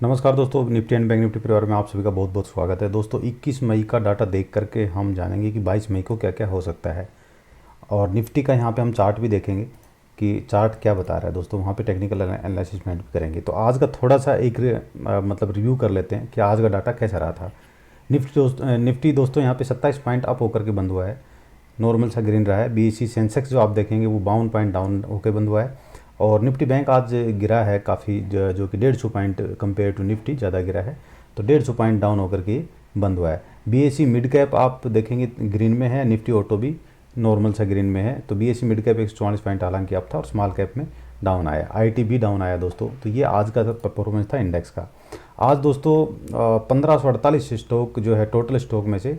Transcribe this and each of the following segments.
नमस्कार दोस्तों, Nifty and bank Nifty परिवार में आप सभी का बहुत बहुत स्वागत है। दोस्तों 21 मई का डाटा देख करके हम जानेंगे कि 22 मई को क्या क्या हो सकता है। और निफ्टी का यहाँ पे हम चार्ट भी देखेंगे कि चार्ट क्या बता रहा है। दोस्तों वहाँ पे टेक्निकल एनालिसिस भी करेंगे। तो आज का थोड़ा सा एक मतलब रिव्यू कर लेते हैं कि आज का डाटा कैसा रहा था। निफ्टी दोस्तों यहाँ पे 27 पॉइंट अप होकर के बंद हुआ है, नॉर्मल सा ग्रीन रहा है। बीएसई सेंसेक्स जो आप देखेंगे वो 52 पॉइंट डाउन होकर बंद हुआ है। और निफ्टी बैंक आज गिरा है काफ़ी, जो कि 150 पॉइंट कंपेयर टू निफ्टी ज़्यादा गिरा है, तो 150 पॉइंट डाउन होकर के बंद हुआ है। बीएसई मिड कैप आप देखेंगे ग्रीन में है, निफ्टी ऑटो भी नॉर्मल सा ग्रीन में है। तो बीएसई मिड कैप 144 पॉइंट हालांकि अप था और स्मॉल कैप में डाउन आया, आईटी भी डाउन आया दोस्तों। तो ये आज का परफॉर्मेंस था इंडेक्स का। आज दोस्तों 1548 स्टॉक जो है टोटल स्टॉक में से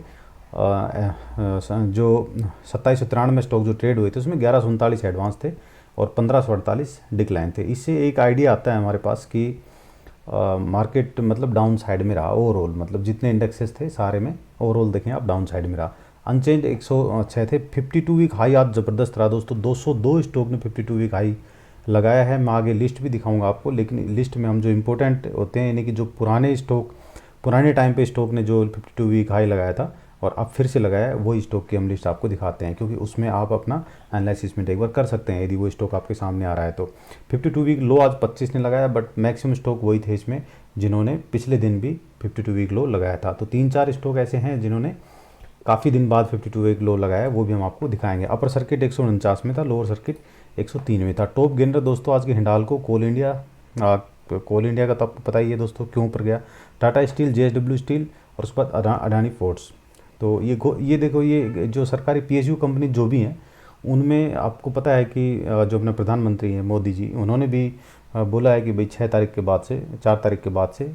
जो 2793 स्टॉक जो ट्रेड हुए थे उसमें 1139 एडवांस थे और 1548 डिक्लाइन थे। इससे एक आइडिया आता है हमारे पास कि मार्केट मतलब डाउन साइड में रहा ओवरऑल, मतलब जितने इंडेक्सेस थे सारे में ओवरऑल देखें आप डाउन साइड में रहा। अनचेंज 106 थे। 52 वीक हाई आज ज़बरदस्त रहा दोस्तों, 202 स्टॉक ने 52 वीक हाई लगाया है। मैं आगे लिस्ट भी दिखाऊंगा आपको, लेकिन लिस्ट में हम जो इंपॉर्टेंट होते हैं यानी कि जो पुराने स्टॉक पुराने टाइम पे स्टॉक ने जो 52 वीक हाई लगाया था और अब फिर से लगाया है, वो स्टॉक की हम लिस्ट आपको दिखाते हैं, क्योंकि उसमें आप अपना एनालिसिस में एक बार कर सकते हैं यदि वो स्टॉक आपके सामने आ रहा है। तो 52 वीक लो आज 25 ने लगाया, बट मैक्सिमम स्टॉक वही थे इसमें जिन्होंने पिछले दिन भी 52 वीक लो लगाया था। तो 3-4 स्टॉक ऐसे हैं जिन्होंने काफ़ी दिन बाद 52 वीक लो लगाया, वो भी हम आपको दिखाएंगे। अपर सर्किट 149 में था, लोअर सर्किट 103 में था। टॉप गेनर दोस्तों आज के हिंडाल्को, कोल इंडिया का तो आपको पता ही है दोस्तों क्यों ऊपर गया, टाटा स्टील, जेएसडब्ल्यू स्टील और उसके बाद अडानी पोर्ट्स। तो ये देखो, ये जो सरकारी पीएसयू कंपनी जो भी हैं उनमें आपको पता है कि जो अपने प्रधानमंत्री हैं मोदी जी, उन्होंने भी बोला है कि भाई 6 तारीख के बाद से 4 तारीख के बाद से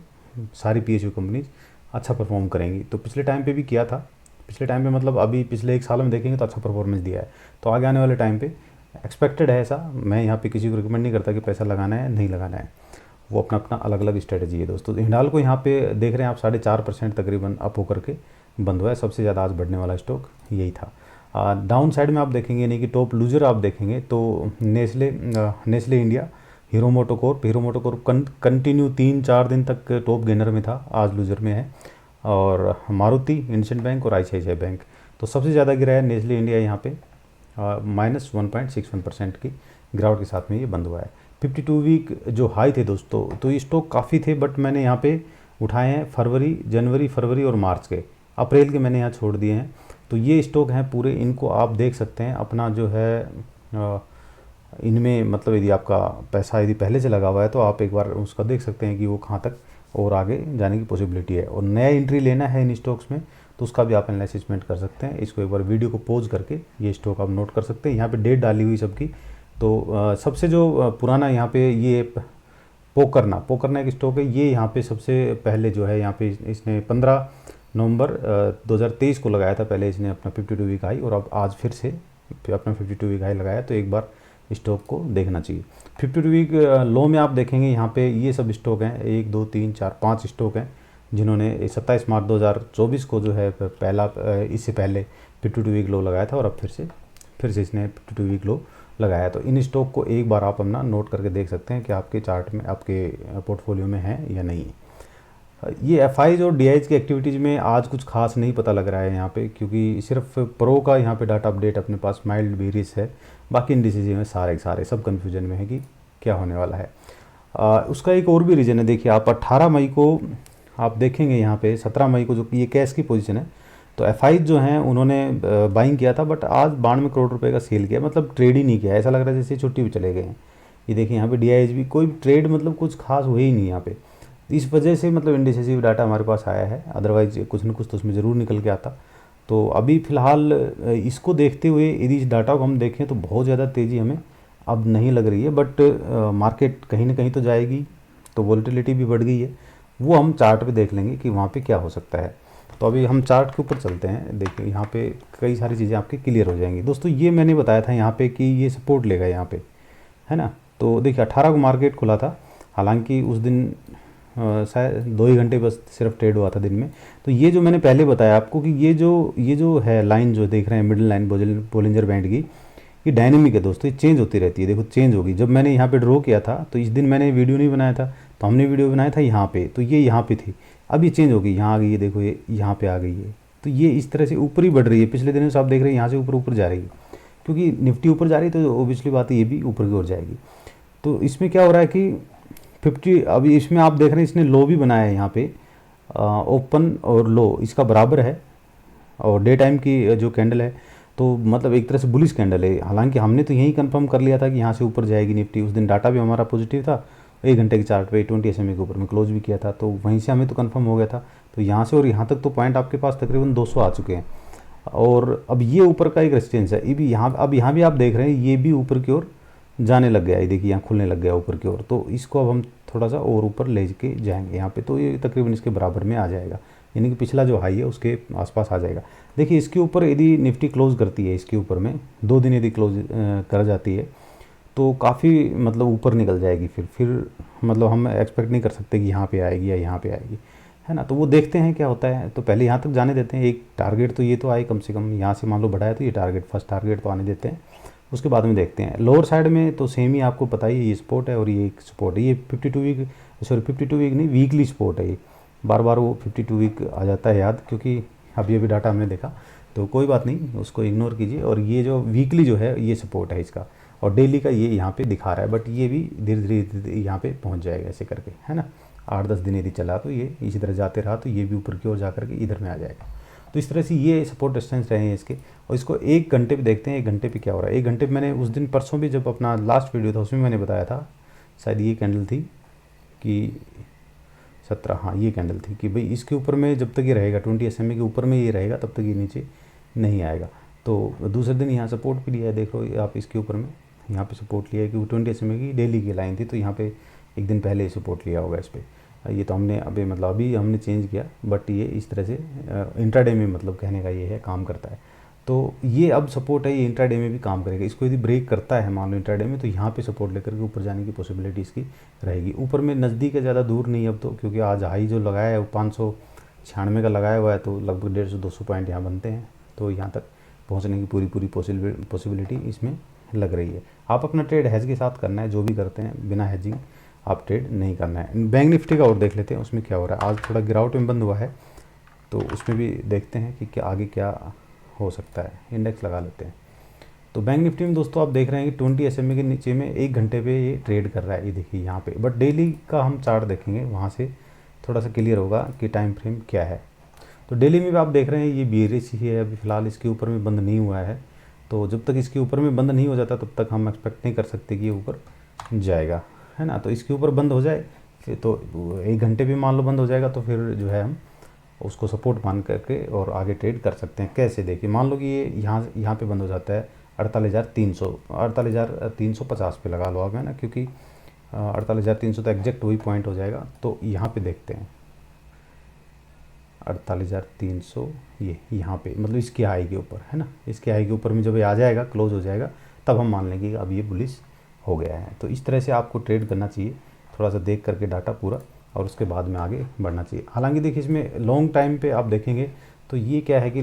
सारी पीएसयू कंपनीज अच्छा परफॉर्म करेंगी। तो पिछले टाइम पे भी किया था, पिछले टाइम पे मतलब अभी पिछले 1 साल में देखेंगे तो अच्छा परफॉर्मेंस दिया है। तो आगे आने वाले टाइम पे एक्सपेक्टेड है ऐसा। मैं यहाँ पे किसी को रिकमेंड नहीं करता कि पैसा लगाना है नहीं लगाना है, वो अपना अपना अलग अलग स्ट्रेटजी है दोस्तों। हिंडाल्को यहाँ पे देख रहे हैं आप 4.5% तकरीबन अप होकर के बंद हुआ है। सबसे ज़्यादा आज बढ़ने वाला स्टॉक यही था। डाउन साइड में आप देखेंगे यानी कि टॉप लूजर आप देखेंगे तो Nestle India, hero MotoCorp continue 3-4 दिन तक टॉप गेनर में था, आज लूजर में है। और मारुति, इंडियन बैंक और आईसीआईसीआई बैंक। तो सबसे ज़्यादा गिरा है नेस्ले इंडिया, यहाँ पे -1.61% की गिरावट के साथ में ये बंद हुआ है। 52 वीक जो हाई थे दोस्तों, तो ये स्टॉक काफ़ी थे, बट मैंने यहाँ पे उठाए हैं जनवरी, फरवरी और मार्च के, अप्रैल के मैंने यहाँ छोड़ दिए हैं। तो ये स्टॉक हैं पूरे, इनको आप देख सकते हैं अपना जो है इनमें, मतलब यदि आपका पैसा यदि पहले से लगा हुआ है तो आप एक बार उसका देख सकते हैं कि वो कहाँ तक और आगे जाने की पॉसिबिलिटी है। और नया एंट्री लेना है इन स्टॉक्स में तो उसका भी आप एनालिसिसमेंट कर सकते हैं। इसको एक बार वीडियो को पॉज करके ये स्टॉक आप नोट कर सकते हैं। यहाँ पे डेट डाली हुई सबकी। तो सबसे जो पुराना यहाँ पे ये पोकरना एक स्टॉक है, ये यहाँ पे सबसे पहले जो है यहाँ पे इसने 15 नवंबर 2023 को लगाया था पहले इसने अपना 52 वीक हाई, और अब आज फिर से अपना 52 वीक हाई लगाया। तो एक बार स्टॉक को देखना चाहिए। 52 वीक लो में आप देखेंगे यहाँ पे ये सब स्टॉक हैं, 1 2 3 4 5 स्टॉक हैं जिन्होंने 27 मार्च 2024 को जो है पहला इससे पहले 52 वीक लो लगाया था और अब फिर से इसने 52 वीक लो लगाया। तो इन स्टॉक को एक बार आप अपना नोट करके देख सकते हैं कि आपके चार्ट में, आपके पोर्टफोलियो में है या नहीं। ये एफआईज और डीआईज की एक्टिविटीज़ में आज कुछ खास नहीं पता लग रहा है यहाँ पे, क्योंकि सिर्फ प्रो का यहाँ पे डाटा अपडेट अपने पास माइल्ड बेरिस है। बाकी इंडिसेज में सारे सब कन्फ्यूजन में है कि क्या होने वाला है। उसका एक और भी रीज़न है। देखिए आप 18 मई को आप देखेंगे यहाँ पे, 17 मई को जो कि ये कैश की पोजीशन है, तो एफआईज जो हैं उन्होंने बाइंग किया था, बट आज 92 करोड़ रुपए का सेल किया, मतलब ट्रेड ही नहीं किया। ऐसा लग रहा है जैसे छुट्टी पे चले गए हैं। ये देखिए यहाँ पे डीआईएच भी कोई ट्रेड मतलब कुछ खास हुए ही नहीं यहाँ पे। इस वजह से मतलब इंडिसेसिव डाटा हमारे पास आया है, अदरवाइज कुछ न कुछ तो उसमें ज़रूर निकल के आता। तो अभी फ़िलहाल इसको देखते हुए यदि इस डाटा को हम देखें तो बहुत ज़्यादा तेज़ी हमें अब नहीं लग रही है, बट मार्केट कहीं ना कहीं तो जाएगी। तो वोलेटिलिटी भी बढ़ गई है, वो हम चार्ट पे देख लेंगे कि वहाँ पे क्या हो सकता है। तो अभी हम चार्ट के ऊपर चलते हैं। देखिए यहाँ पे कई सारी चीज़ें आपकी क्लियर हो जाएंगी दोस्तों। ये मैंने बताया था यहाँ पे कि ये सपोर्ट लेगा यहाँ पे, है ना। तो देखिए 18 को मार्केट खुला था, हालांकि उस दिन शायद 2 ही घंटे बस सिर्फ ट्रेड हुआ था दिन में। तो ये जो मैंने पहले बताया आपको कि ये जो है लाइन जो देख रहे हैं मिडिल लाइन बोलिंजर बैंड की, ये डायनेमिक है दोस्तों, ये चेंज होती रहती है। देखो चेंज होगी। जब मैंने यहाँ पे ड्रॉ किया था तो इस दिन मैंने वीडियो नहीं बनाया था, तो हमने वीडियो बनाया था यहाँ पे, तो ये यहाँ पे थी। अब ये चेंज हो गई, यहाँ आ गई है, देखो ये यहाँ पे आ गई है। तो ये इस तरह से ऊपर ही बढ़ रही है। पिछले दिनों से आप देख रहे हैं यहाँ से ऊपर ऊपर जा रही है, क्योंकि निफ्टी ऊपर जा रही है तो ओबियसली बात है ये भी ऊपर की ओर जाएगी। तो इसमें क्या हो रहा है कि 50, अभी इसमें आप देख रहे हैं इसने लो भी बनाया है यहाँ पे, ओपन और लो इसका बराबर है, और डे टाइम की जो कैंडल है तो मतलब एक तरह से बुलिश कैंडल है। हालांकि हमने तो यही कंफर्म कर लिया था कि यहाँ से ऊपर जाएगी निफ्टी। उस दिन डाटा भी हमारा पॉजिटिव था, 1 घंटे के चार्ट पे 20 SMA के ऊपर में क्लोज भी किया था, तो वहीं से हमें तो कंफर्म हो गया था। तो यहाँ से और यहाँ तक तो पॉइंट आपके पास तकरीबन 200 आ चुके हैं, और अब ये ऊपर का एक रेजिस्टेंस है। ये भी यहाँ, अब यहाँ भी आप देख रहे हैं ये भी ऊपर की ओर जाने लग गया है, देखिए यहाँ खुलने लग गया ऊपर की ओर। तो इसको अब हम थोड़ा सा और ऊपर ले के जाएंगे यहाँ पे, तो ये तकरीबन इसके बराबर में आ जाएगा, यानी कि पिछला जो हाई है उसके आसपास आ जाएगा। देखिए इसके ऊपर यदि निफ्टी क्लोज करती है, इसके ऊपर में 2 दिन यदि क्लोज कर जाती है तो काफ़ी मतलब ऊपर निकल जाएगी। फिर मतलब हम एक्सपेक्ट नहीं कर सकते कि यहाँ पे आएगी या यहाँ पे आएगी, है ना। तो वो देखते हैं क्या होता है। तो पहले यहाँ तक जाने देते हैं, एक टारगेट तो ये तो आए कम से कम, यहाँ से मान लो बढ़ाया तो ये टारगेट, फर्स्ट टारगेट तो आने देते हैं, उसके बाद में देखते हैं। लोअर साइड में तो सेम ही आपको पता ही है, ये सपोर्ट है और ये एक सपोर्ट है। ये 52 वीक, सॉरी 52 वीक नहीं, वीकली सपोर्ट है ये। बार बार वो 52 वीक आ जाता है याद, क्योंकि अभी अभी डाटा हमने देखा, तो कोई बात नहीं, उसको इग्नोर कीजिए। और ये जो वीकली जो है ये सपोर्ट है इसका, और डेली का ये यहाँ पे दिखा रहा है, बट ये भी धीरे धीरे यहाँ पे पहुँच जाएगा ऐसे करके, है ना। 8-10 दिन यदि चला तो ये इसी तरह जाते रहा तो ये भी ऊपर की ओर जा करके इधर में आ जाएगा। तो इस तरह से ये सपोर्ट डिस्टेंस रहे हैं इसके। और इसको 1 घंटे पे देखते हैं, 1 घंटे पे क्या हो रहा है। 1 घंटे पे मैंने उस दिन परसों भी जब अपना लास्ट वीडियो था उसमें मैंने बताया था, शायद ये कैंडल थी कि 17, हाँ ये कैंडल थी कि भाई इसके ऊपर में जब तक ये रहेगा 20 SMA के ऊपर में ये रहेगा तब तक ये नीचे नहीं आएगा। तो दूसरे दिन यहाँ सपोर्ट भी लिया है, देख लो आप इसके ऊपर में यहाँ पे सपोर्ट लिया है, क्योंकि 20 SMA की डेली की लाइन थी, तो यहाँ पे एक दिन पहले ही सपोर्ट लिया होगा इस पर। ये तो हमने अभी हमने चेंज किया, बट ये इस तरह से इंट्राडे में मतलब कहने का ये है काम करता है। तो ये अब सपोर्ट है, ये इंट्राडे में भी काम करेगा। इसको यदि ब्रेक करता है मान लो इंट्राडे में, तो यहाँ पे सपोर्ट लेकर के ऊपर जाने की पॉसिबिलिटी इसकी रहेगी। ऊपर में नज़दीक है, ज़्यादा दूर नहीं अब तो, क्योंकि आज हाई जो लगाया है वो 596 का लगाया हुआ है, तो लगभग 150-200 पॉइंट यहाँ बनते हैं। तो यहाँ तक पहुँचने की पूरी पॉसिबिलिटी इसमें लग रही है। आप अपना ट्रेड हैज के साथ करना है, जो भी करते हैं बिना हैजिंग आप ट्रेड नहीं करना है। बैंक निफ्टी का और देख लेते हैं उसमें क्या हो रहा है। आज थोड़ा गिरावट में बंद हुआ है, तो उसमें भी देखते हैं कि क्या आगे क्या हो सकता है। इंडेक्स लगा लेते हैं। तो बैंक निफ्टी में दोस्तों आप देख रहे हैं कि 20 SMA के नीचे में 1 घंटे पे ये ट्रेड कर रहा है, ये देखिए यहाँ पे। बट डेली का हम चार्ट देखेंगे, वहाँ से थोड़ा सा क्लियर होगा कि टाइम फ्रेम क्या है। तो डेली में भी आप देख रहे हैं ये बेरिश ही है, अभी फ़िलहाल इसके ऊपर में बंद नहीं हुआ है। तो जब तक इसके ऊपर में बंद नहीं हो जाता तब तक हम एक्सपेक्ट नहीं कर सकते कि ये ऊपर जाएगा, है ना। तो इसके ऊपर बंद हो जाए फिर तो 1 घंटे भी मान लो बंद हो जाएगा, तो फिर जो है हम उसको सपोर्ट मान करके और आगे ट्रेड कर सकते हैं। कैसे, देखिए मान लो कि ये यहाँ पे बंद हो जाता है 48,350 पे लगा लो आप, है ना, क्योंकि 48,300 तो एग्जैक्ट वही पॉइंट हो जाएगा। तो यहाँ पे देखते हैं 48,300, ये यहाँ पे मतलब इसकी हाई के ऊपर, है ना, इसके हाई के ऊपर में जब ये आ जाएगा, क्लोज हो जाएगा, तब हम मान लेंगे कि अब ये बुलिश हो गया है। तो इस तरह से आपको ट्रेड करना चाहिए, थोड़ा सा देख करके डाटा पूरा, और उसके बाद में आगे बढ़ना चाहिए। हालांकि देखिए इसमें लॉन्ग टाइम पे आप देखेंगे तो ये क्या है कि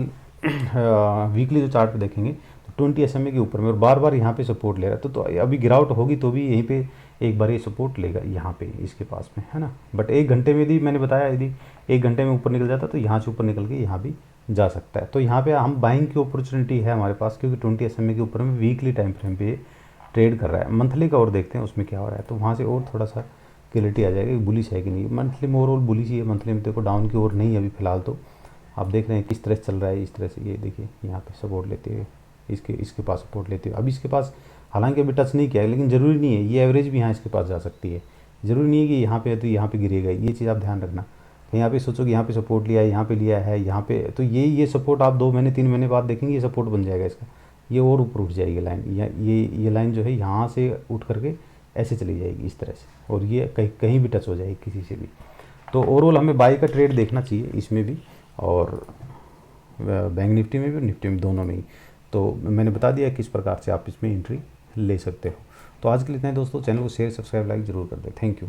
वीकली जो चार्ट पे देखेंगे तो 20 SMA के ऊपर में और बार बार यहाँ पे सपोर्ट ले रहा है। तो अभी गिरावट होगी तो भी यहीं पे एक बार ये सपोर्ट लेगा यहाँ पे इसके पास में, है ना। बट 1 घंटे में यदि मैंने बताया, यदि 1 घंटे में ऊपर निकल जाता तो यहाँ से ऊपर निकल के यहाँ भी जा सकता है। तो यहाँ पे हम बाइंग की अपॉर्चुनिटी है हमारे पास, क्योंकि 20 SMA के ऊपर में वीकली टाइम फ्रेम पे ट्रेड कर रहा है। मंथली का और देखते हैं उसमें क्या हो रहा है, तो वहाँ से और थोड़ा सा क्लियरिटी आ जाएगी बुलिश है कि नहीं। मंथली में ओवरऑल बुलिश ही है, मंथली में देखो डाउन की ओर नहीं है अभी फ़िलहाल। तो आप देख रहे हैं किस तरह से चल रहा है, इस तरह से ये देखिए यहाँ पे सपोर्ट लेते हुए इसके पास सपोर्ट लेते हुए। अभी इसके पास हालांकि अभी टच नहीं किया है, लेकिन ज़रूरी नहीं है, ये एवरेज भी यहाँ इसके पास जा सकती है। ज़रूरी नहीं है कि यहाँ पे है तो यहाँ पे गिरेगा, ये चीज़ आप ध्यान रखना। यहाँ पे सोचो कि यहाँ पे सपोर्ट लिया है, यहाँ पे लिया है, यहाँ पे, तो ये सपोर्ट आप 2 महीने 3 महीने बाद देखेंगे ये सपोर्ट बन जाएगा इसका, ये और ऊपर उठ जाएगी लाइन। ये लाइन जो है यहाँ से उठ करके ऐसे चली जाएगी इस तरह से, और ये कहीं भी टच हो जाएगी किसी से भी। तो ओवरऑल हमें बाई का ट्रेड देखना चाहिए इसमें भी, और बैंक निफ्टी में भी, निफ्टी में, दोनों में ही। तो मैंने बता दिया किस प्रकार से आप इसमें एंट्री ले सकते हो। तो आज के लिए इतना ही दोस्तों, चैनल को शेयर सब्सक्राइब लाइक ज़रूर कर दें। Thank you.